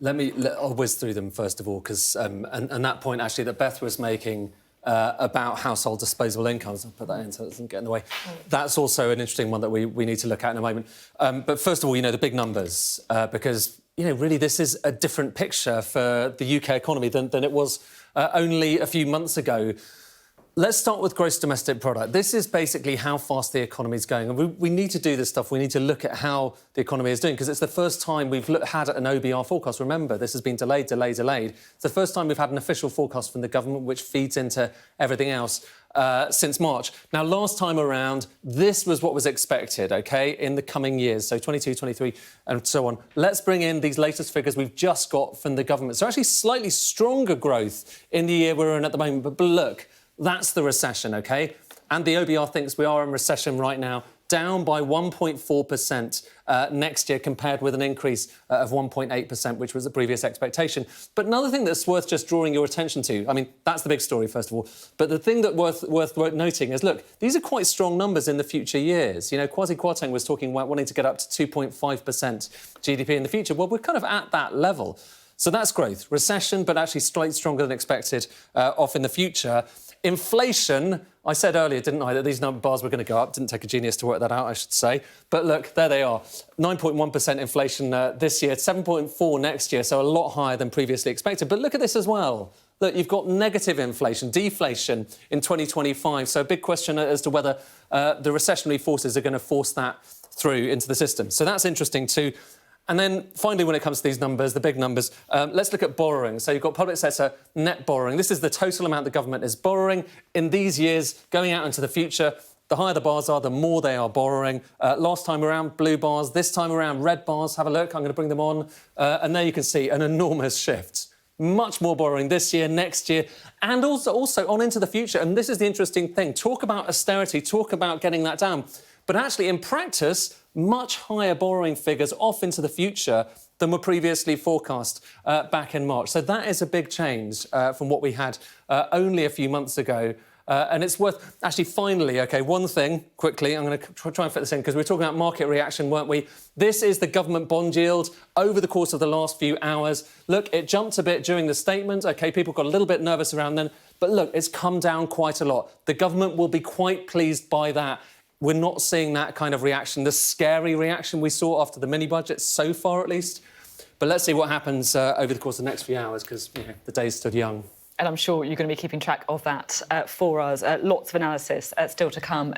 I'll whiz through them first of all, because and that point actually that Beth was making about household disposable incomes, I'll put that in so it doesn't get in the way. That's also an interesting one that we need to look at in a moment. But first of all, the big numbers, because really this is a different picture for the UK economy than it was only a few months ago. Let's start with gross domestic product. This is basically how fast the economy is going. And we need to do this stuff. We need to look at how the economy is doing, because it's the first time we've had an OBR forecast. Remember, this has been delayed. It's the first time we've had an official forecast from the government, which feeds into everything else since March. Now, last time around, this was what was expected, OK, in the coming years, so 22, 23 and so on. Let's bring in these latest figures we've just got from the government. So actually slightly stronger growth in the year we're in at the moment. But look, that's the recession, OK? And the OBR thinks we are in recession right now, down by 1.4% next year, compared with an increase of 1.8%, which was the previous expectation. But another thing that's worth just drawing your attention to, I mean, that's the big story, first of all, but the thing that worth noting is, look, these are quite strong numbers in the future years. Kwasi Kwarteng was talking about wanting to get up to 2.5% GDP in the future. Well, we're kind of at that level. So that's growth. Recession, but actually slightly stronger than expected off in the future. Inflation, I said earlier, didn't I, that these number bars were going to go up. Didn't take a genius to work that out, I should say. But look, there they are. 9.1% inflation this year, 7.4% next year, so a lot higher than previously expected. But look at this as well. Look, you've got negative inflation, deflation in 2025. So a big question as to whether the recessionary forces are going to force that through into the system. So that's interesting too. And then, finally, when it comes to these numbers, the big numbers, let's look at borrowing. So you've got public sector net borrowing. This is the total amount the government is borrowing in these years, going out into the future. The higher the bars are, the more they are borrowing. Last time around, blue bars. This time around, red bars. Have a look. I'm going to bring them on. And there you can see an enormous shift. Much more borrowing this year, next year, and also on into the future. And this is the interesting thing. Talk about austerity, talk about getting that down. But actually, in practice, much higher borrowing figures off into the future than were previously forecast back in March. So that is a big change from what we had only a few months ago. And it's worth... Actually, finally, OK, one thing, quickly, I'm going to try and fit this in, because we were talking about market reaction, weren't we? This is the government bond yield over the course of the last few hours. Look, it jumped a bit during the statement. OK, people got a little bit nervous around then. But look, it's come down quite a lot. The government will be quite pleased by that. We're not seeing that kind of reaction, the scary reaction we saw after the mini-budget, so far at least. But let's see what happens over the course of the next few hours, because the day's stood young. And I'm sure you're going to be keeping track of that for us. Lots of analysis still to come.